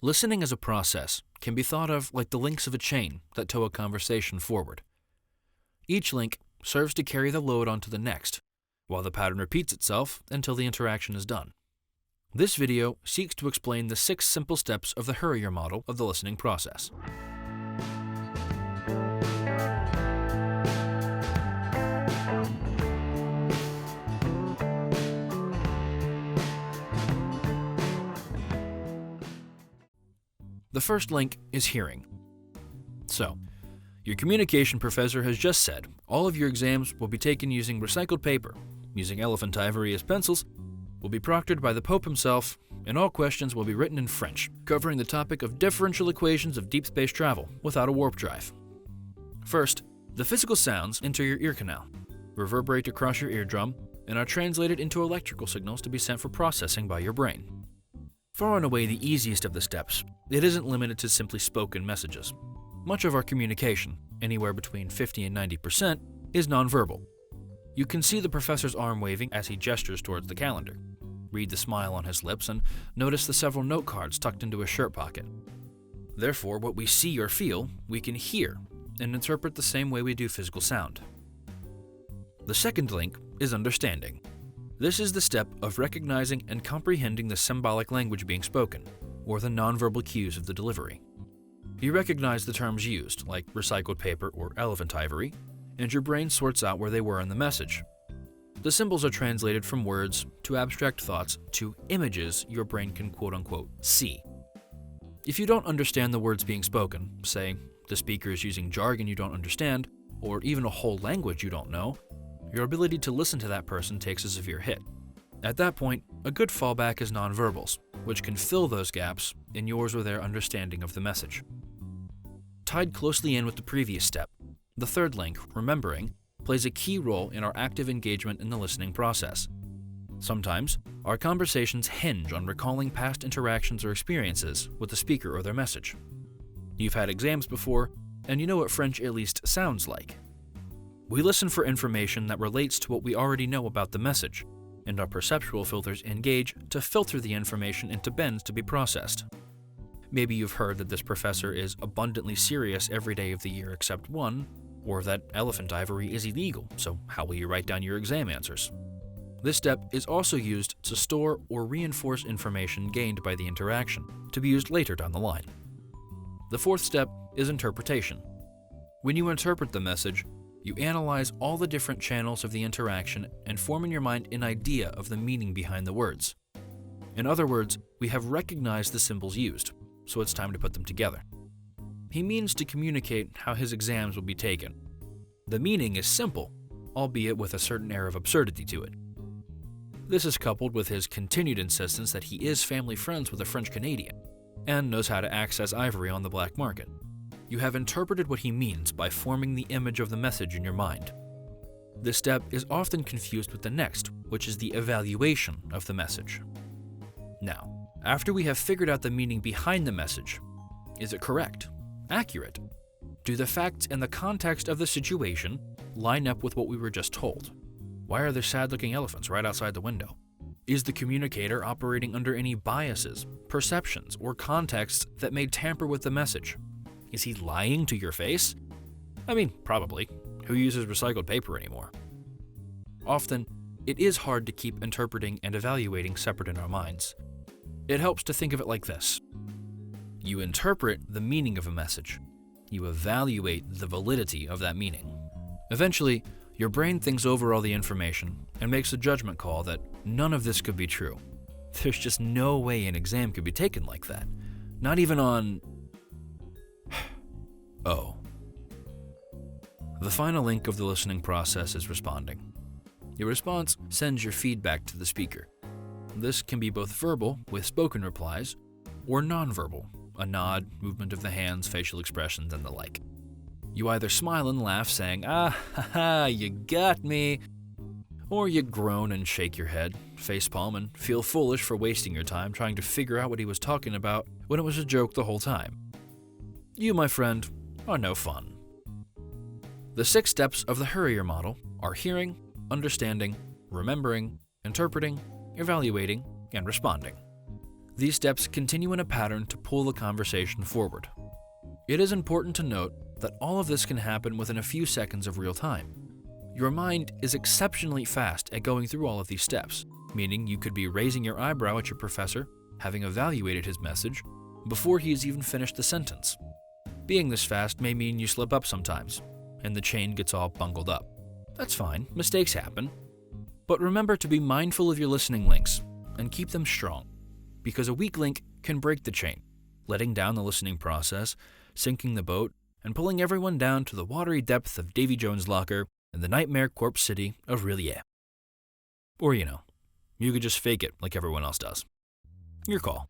Listening as a process can be thought of like the links of a chain that tow a conversation forward. Each link serves to carry the load onto the next, while the pattern repeats itself until the interaction is done. This video seeks to explain the 6 simple steps of the HURIER model of the listening process. The first link is hearing. So, your communication professor has just said all of your exams will be taken using recycled paper, using elephant ivory as pencils, will be proctored by the Pope himself, and all questions will be written in French, covering the topic of differential equations of deep space travel without a warp drive. First, the physical sounds enter your ear canal, reverberate across your eardrum, and are translated into electrical signals to be sent for processing by your brain. Far and away the easiest of the steps, it isn't limited to simply spoken messages. Much of our communication, anywhere between 50 and 90%, is nonverbal. You can see the professor's arm waving as he gestures towards the calendar, read the smile on his lips, and notice the several note cards tucked into his shirt pocket. Therefore, what we see or feel, we can hear and interpret the same way we do physical sound. The second link is understanding. This is the step of recognizing and comprehending the symbolic language being spoken, or the nonverbal cues of the delivery. You recognize the terms used, like recycled paper or elephant ivory, and your brain sorts out where they were in the message. The symbols are translated from words to abstract thoughts to images your brain can quote-unquote see. If you don't understand the words being spoken, say the speaker is using jargon you don't understand, or even a whole language you don't know, your ability to listen to that person takes a severe hit. At that point, a good fallback is nonverbals, which can fill those gaps in yours or their understanding of the message. Tied closely in with the previous step, the third link, remembering, plays a key role in our active engagement in the listening process. Sometimes, our conversations hinge on recalling past interactions or experiences with the speaker or their message. You've had exams before, and you know what French at least sounds like. We listen for information that relates to what we already know about the message, and our perceptual filters engage to filter the information into bins to be processed. Maybe you've heard that this professor is abundantly serious every day of the year except one, or that elephant ivory is illegal, so how will you write down your exam answers? This step is also used to store or reinforce information gained by the interaction, to be used later down the line. The fourth step is interpretation. When you interpret the message, you analyze all the different channels of the interaction and form in your mind an idea of the meaning behind the words. In other words, we have recognized the symbols used, so it's time to put them together. He means to communicate how his exams will be taken. The meaning is simple, albeit with a certain air of absurdity to it. This is coupled with his continued insistence that he is family friends with a French Canadian, and knows how to access ivory on the black market. You have interpreted what he means by forming the image of the message in your mind. This step is often confused with the next, which is the evaluation of the message. Now, after we have figured out the meaning behind the message, is it correct? Accurate? Do the facts and the context of the situation line up with what we were just told? Why are there sad-looking elephants right outside the window? Is the communicator operating under any biases, perceptions, or contexts that may tamper with the message? Is he lying to your face? I mean, probably. Who uses recycled paper anymore? Often, it is hard to keep interpreting and evaluating separate in our minds. It helps to think of it like this. You interpret the meaning of a message. You evaluate the validity of that meaning. Eventually, your brain thinks over all the information and makes a judgment call that none of this could be true. There's just no way an exam could be taken like that. Not even on... Oh. The final link of the listening process is responding. Your response sends your feedback to the speaker. This can be both verbal, with spoken replies, or nonverbal, a nod, movement of the hands, facial expressions, and the like. You either smile and laugh, saying, "Ah, ha, ha, you got me," or you groan and shake your head, facepalm, and feel foolish for wasting your time trying to figure out what he was talking about when it was a joke the whole time. You, my friend, are no fun. The 6 steps of the HURIER model are hearing, understanding, remembering, interpreting, evaluating, and responding. These steps continue in a pattern to pull the conversation forward. It is important to note that all of this can happen within a few seconds of real time. Your mind is exceptionally fast at going through all of these steps, meaning you could be raising your eyebrow at your professor, having evaluated his message, before he has even finished the sentence. Being this fast may mean you slip up sometimes, and the chain gets all bungled up. That's fine, mistakes happen. But remember to be mindful of your listening links and keep them strong, because a weak link can break the chain, letting down the listening process, sinking the boat, and pulling everyone down to the watery depth of Davy Jones' locker in the nightmare corpse city of HURIER. Or, you could just fake it like everyone else does. Your call.